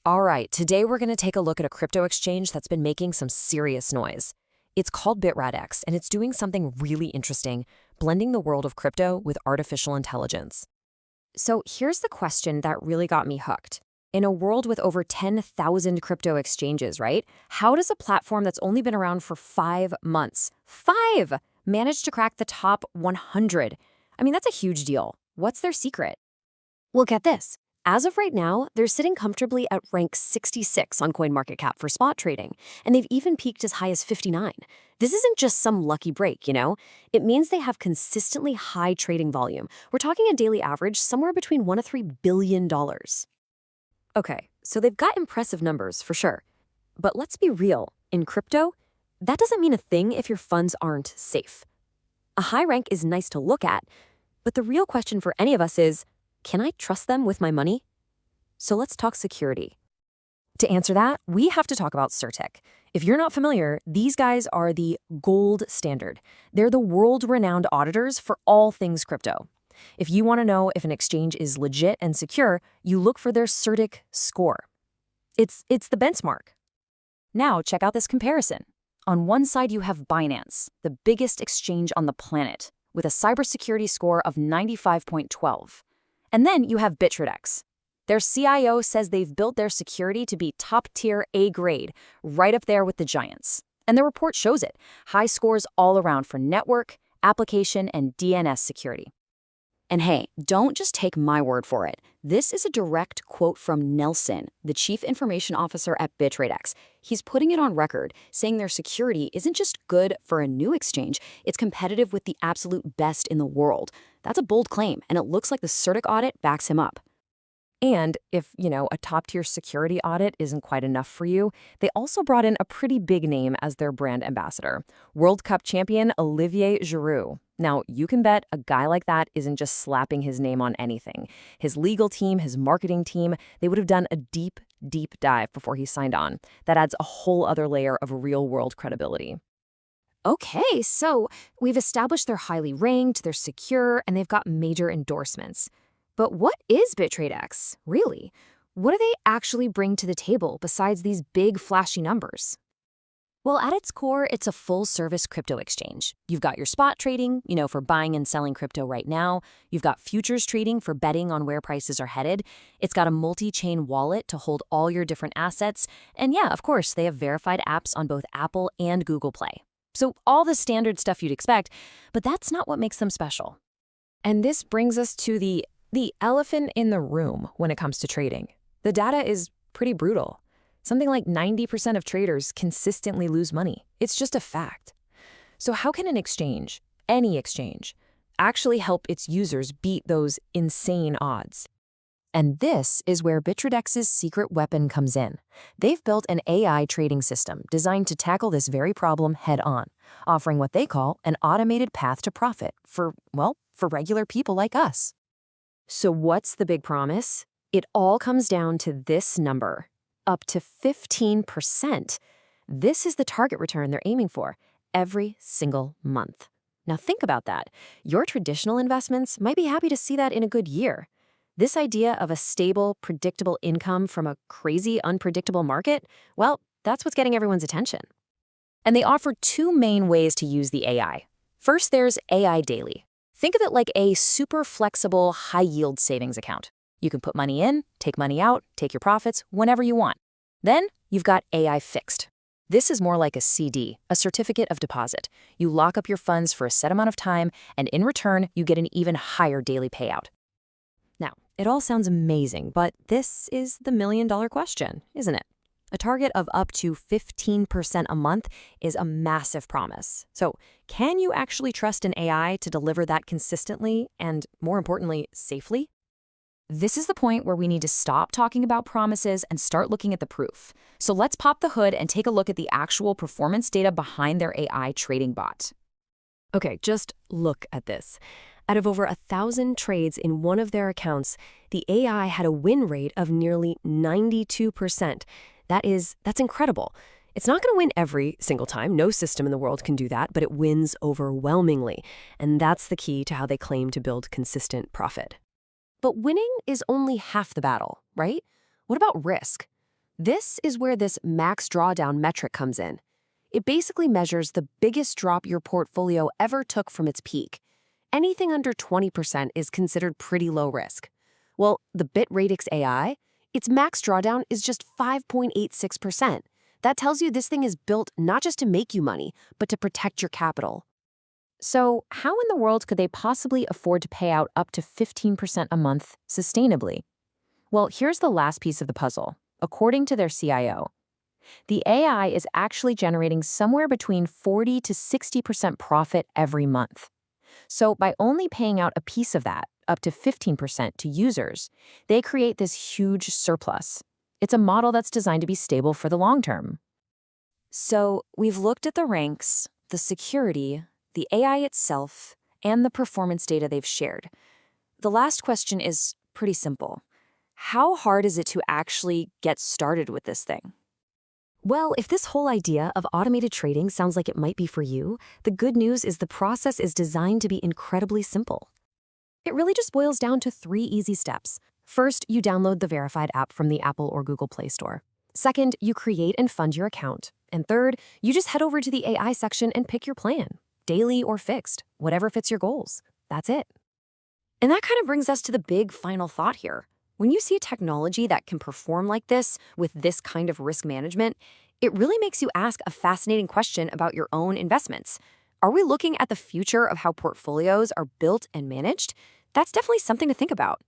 All right, today we're going to take a look at a crypto exchange that's been making some serious noise. It's called Bitradex, and it's doing something really interesting, blending the world of crypto with artificial intelligence. So here's the question that really got me hooked. In a world with over 10,000 crypto exchanges, right? How does a platform that's only been around for 5 months, manage to crack the top 100? I mean, that's a huge deal. What's their secret? Well, get this. As of right now, they're sitting comfortably at rank 66 on CoinMarketCap for spot trading, and they've even peaked as high as 59. This isn't just some lucky break, you know? It means they have consistently high trading volume. We're talking a daily average somewhere between $1 to $3 billion. Okay, so they've got impressive numbers for sure. But let's be real. In crypto, that doesn't mean a thing if your funds aren't safe. A high rank is nice to look at, but the real question for any of us is, can I trust them with my money? So let's talk security. To answer that, we have to talk about CertiK. If you're not familiar, these guys are the gold standard. They're the world-renowned auditors for all things crypto. If you want to know if an exchange is legit and secure, you look for their CertiK score. It's the benchmark. Now check out this comparison. On one side you have Binance, the biggest exchange on the planet, with a cybersecurity score of 95.12. And then you have Bitradex. Their CIO says they've built their security to be top-tier A-grade, right up there with the giants. And their report shows it. High scores all around for network, application, and DNS security. And hey, don't just take my word for it. This is a direct quote from Nelson, the chief information officer at Bitradex. He's putting it on record, saying their security isn't just good for a new exchange, it's competitive with the absolute best in the world. That's a bold claim, and it looks like the CertiK audit backs him up. And if, a top-tier security audit isn't quite enough for you, they also brought in a pretty big name as their brand ambassador, World Cup champion Olivier Giroud. Now, you can bet a guy like that isn't just slapping his name on anything. His legal team, his marketing team, they would have done a deep, deep dive before he signed on. That adds a whole other layer of real-world credibility. Okay, so we've established they're highly ranked, they're secure, and they've got major endorsements. But what is Bitradex, really? What do they actually bring to the table besides these big, flashy numbers? Well, at its core, it's a full-service crypto exchange. You've got your spot trading, for buying and selling crypto right now. You've got futures trading for betting on where prices are headed. It's got a multi-chain wallet to hold all your different assets. And yeah, of course, they have verified apps on both Apple and Google Play. So all the standard stuff you'd expect, but that's not what makes them special. And this brings us to the elephant in the room when it comes to trading. The data is pretty brutal. Something like 90% of traders consistently lose money. It's just a fact. So how can an exchange, any exchange, actually help its users beat those insane odds? And this is where Bitradex's secret weapon comes in. They've built an AI trading system designed to tackle this very problem head-on, offering what they call an automated path to profit for regular people like us. So what's the big promise? It all comes down to this number, up to 15%. This is the target return they're aiming for every single month. Now think about that. Your traditional investments might be happy to see that in a good year. This idea of a stable, predictable income from a crazy, unpredictable market, well, that's what's getting everyone's attention. And they offer two main ways to use the AI. First, there's AI Daily. Think of it like a super flexible, high-yield savings account. You can put money in, take money out, take your profits whenever you want. Then you've got AI Fixed. This is more like a CD, a certificate of deposit. You lock up your funds for a set amount of time, and in return, you get an even higher daily payout. Now, it all sounds amazing, but this is the million-dollar question, isn't it? A target of up to 15% a month is a massive promise. So, can you actually trust an AI to deliver that consistently and, more importantly, safely? This is the point where we need to stop talking about promises and start looking at the proof. So let's pop the hood and take a look at the actual performance data behind their AI trading bot. Okay, just look at this. Out of over 1,000 trades in one of their accounts, the AI had a win rate of nearly 92%. That's incredible. It's not going to win every single time. No system in the world can do that, but it wins overwhelmingly. And that's the key to how they claim to build consistent profit. But winning is only half the battle, right? What about risk? This is where this max drawdown metric comes in. It basically measures the biggest drop your portfolio ever took from its peak. Anything under 20% is considered pretty low risk. Well, the Bitradex AI, its max drawdown is just 5.86%. That tells you this thing is built not just to make you money, but to protect your capital. So, how in the world could they possibly afford to pay out up to 15% a month sustainably? Well, here's the last piece of the puzzle. According to their CIO, the AI is actually generating somewhere between 40 to 60% profit every month. So, by only paying out a piece of that, up to 15% to users, they create this huge surplus. It's a model that's designed to be stable for the long term. So, we've looked at the ranks, the security, the AI itself, and the performance data they've shared. The last question is pretty simple. How hard is it to actually get started with this thing? Well, if this whole idea of automated trading sounds like it might be for you, the good news is the process is designed to be incredibly simple. It really just boils down to 3 easy steps. First, you download the verified app from the Apple or Google Play Store. Second, you create and fund your account. And third, you just head over to the AI section and pick your plan, daily or fixed, whatever fits your goals. That's it. And that kind of brings us to the big final thought here. When you see a technology that can perform like this, with this kind of risk management, it really makes you ask a fascinating question about your own investments. Are we looking at the future of how portfolios are built and managed? That's definitely something to think about.